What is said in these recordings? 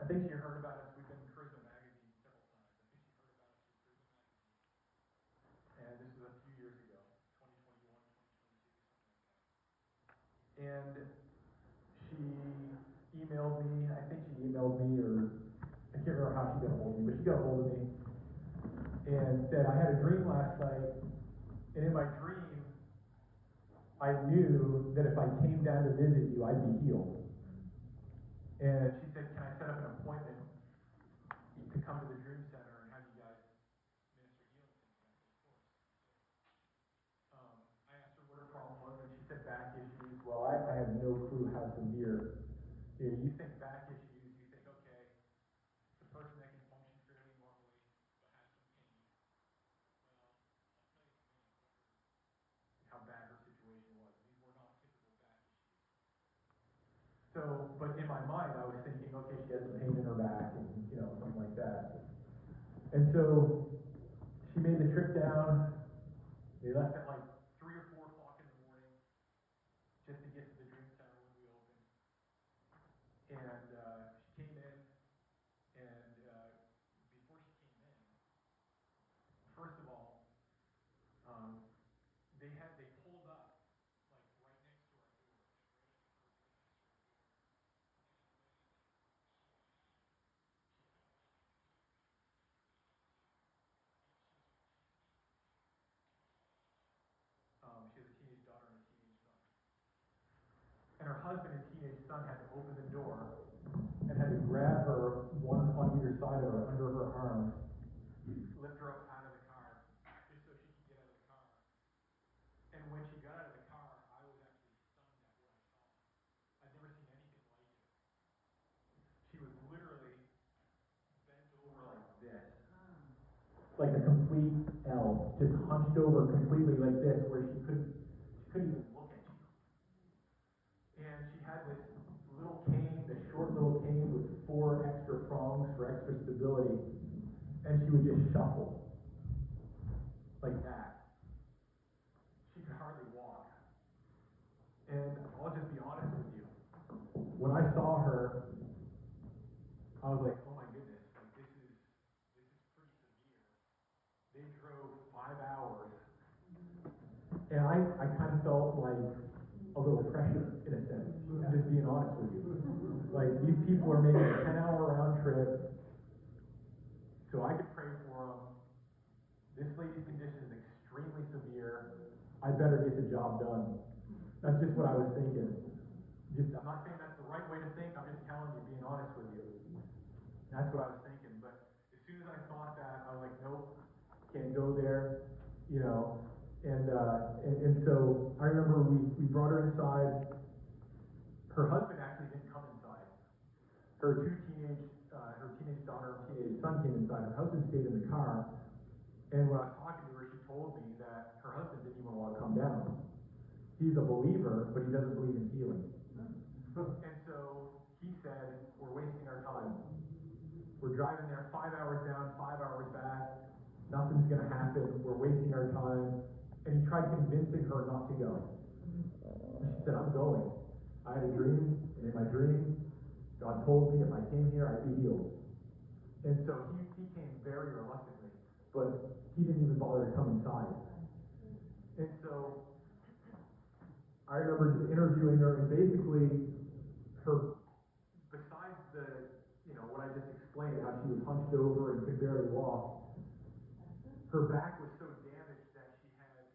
I think she heard about us. We've been in Charisma Magazine several times. I think she heard about us through Charisma Magazine. And this was a few years ago, 2021, 2022, something like that. And she emailed me. I think she emailed me, or I can't remember how she got a hold of me, but she got a hold of me and said, I had a dream last night, and in my dream, I knew that if I came down to visit you, I'd be healed. And she said, can I set up an appointment to come to the Dream Center and have you guys minister healing to me? I said, of course. I asked her what her problem was, and she said back issues. Well, I have no clue how severe. You think back issues, you think, okay, it's a person that can function fairly normally, but has some pain. Well, I'll tell you in a minute how bad her situation was. These were not typical back issues. So, but in my mind, I was thinking, okay, she has some pain in her back, and something like that. And so she made the trip down. They left at like 3 or 4 o'clock in the morning, just to get to the Dream Center when we opened. And she came in, and before she came in, first of all, they pulled up like right next to our door, like right at the curb, right next to our door. She has a teenage daughter and a teenage son. And her husband and teenage son had to open the door and had to grab her, one on either side of her, under her arms, lift her up out of the car, just so she could get out of the car. And when she got out of the car, I was actually stunned at what I saw. I'd never seen anything like it. She was literally bent over like this. Like a complete L, just hunched over completely like this, where she couldn't even look at you. And she had this little cane, this short little cane with 4 extra prongs for extra stability, and she would just shuffle like that. She could hardly walk. And I'll just be honest with you. When I saw her, I was like, oh my goodness, like this is pretty severe. They drove 5 hours. And I kind of felt like a little pressure, in a sense. I'm just being honest with you. Like, these people are making a 10-hour round trip, so I could pray for them. This lady's condition is extremely severe. I better get the job done. That's just what I was thinking. I'm not saying that's the right way to think. I'm just telling you, being honest with you. That's what I was thinking. But as soon as I thought that, I was like, nope, can't go there. And so I remember we brought her inside. Her husband actually didn't come inside. Her teenage daughter and teenage son came inside. Her husband stayed in the car. And when I was talking to her, she told me that her husband didn't even want to come down. He's a believer, but he doesn't believe in healing. And so he said, we're wasting our time. We're driving there 5 hours down, 5 hours back. Nothing's going to happen. We're wasting our time. And he tried convincing her not to go. And she said, I'm going. I had a dream, and in my dream, God told me if I came here, I'd be healed. And so he came very reluctantly, but he didn't even bother to come inside. And so I remember just interviewing her, and basically, besides what I just explained, how she was hunched over and could barely walk, her back was so damaged that she had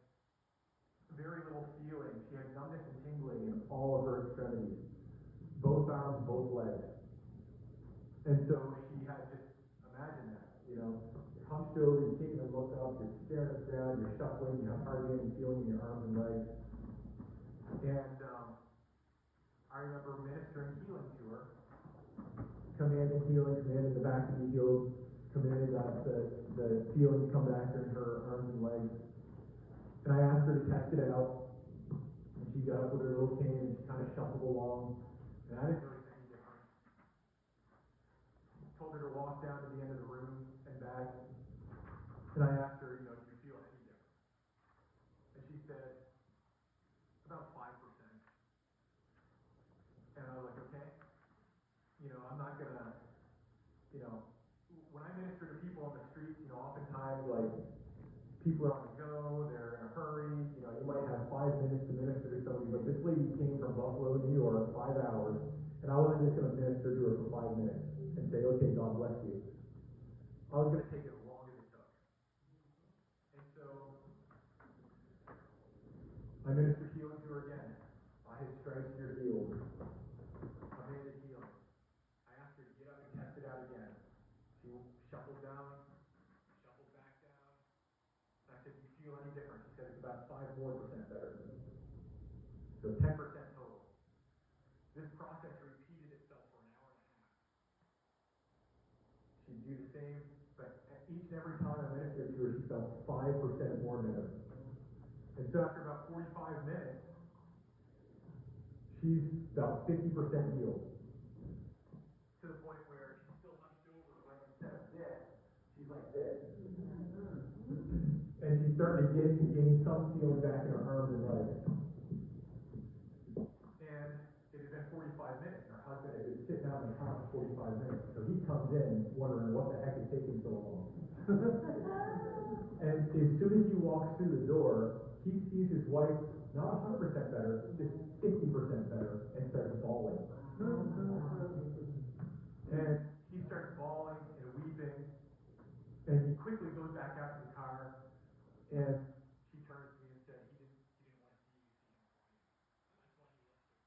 very little feeling. She had numbness and tingling in all of her extremities, both arms, both legs. And so she had just, imagine that, you're hunched over, you can't even look up, you're staring at the ground, you're shuffling, you have hardly any feeling in your arms and legs. And I remember ministering healing to her, commanding healing, commanding the back to be healed, commanding that the feeling to come back in her arms and legs. And I asked her to test it out, and she got up with her little cane and she kind of shuffled along, and I didn't notice any difference. Told her to walk down to the end of the room and back, and I asked her, do you feel any different? And she said, about 5%. And I was like, okay, I'm not gonna you know, when I minister to people on the streets, you know, oftentimes, like, people are on the go, they're in a hurry, you know, you might have 5 minutes to minister to somebody, but this lady came from Buffalo, New York, 5 hours, and I wasn't just going to minister to her for 5 minutes and say, okay, God bless you. I was going to take it as long as it took. And so, I ministered healing to her again. By his stripes you're healed. Commanded healing. I asked her to get up and test it out again. She shuffled down, shuffled back down. And I said, do you feel any different? She said, it's about 5% more better. So 10% total. This process repeated itself for an hour and a half. She'd do the same, but each and every time I ministered to her, she felt 5% more better. And so after about 45 minutes, she's about 50% healed. To the point where she's still hunched over, but instead of this, she's like this. And she's starting to gain some feeling back in her arms and legs. And it had been 45 minutes, and her husband had been sitting out in the car for 45 minutes. So he comes in wondering what the heck is taking so long. And as soon as he walks through the door, he sees his wife not 100% better, just 50% better, and starts bawling. And he starts bawling and weeping, and he quickly goes back out to the car, and she turns to me and said, he didn't want to see him crying. That's why he left so quick.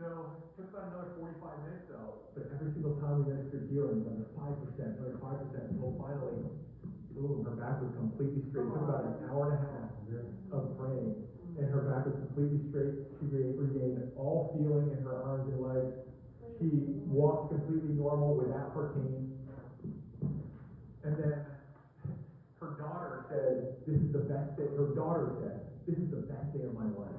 So it took about another 45 minutes though, but every single time we ministered healing, another 5%, until finally, boom, her back was completely straight. It took about an hour and a half of praying, and her back was completely straight. She regained all feeling in her arms and legs. She walked completely normal without her cane. And then her daughter said, this is the best day. Her daughter said, this is the best day of my life.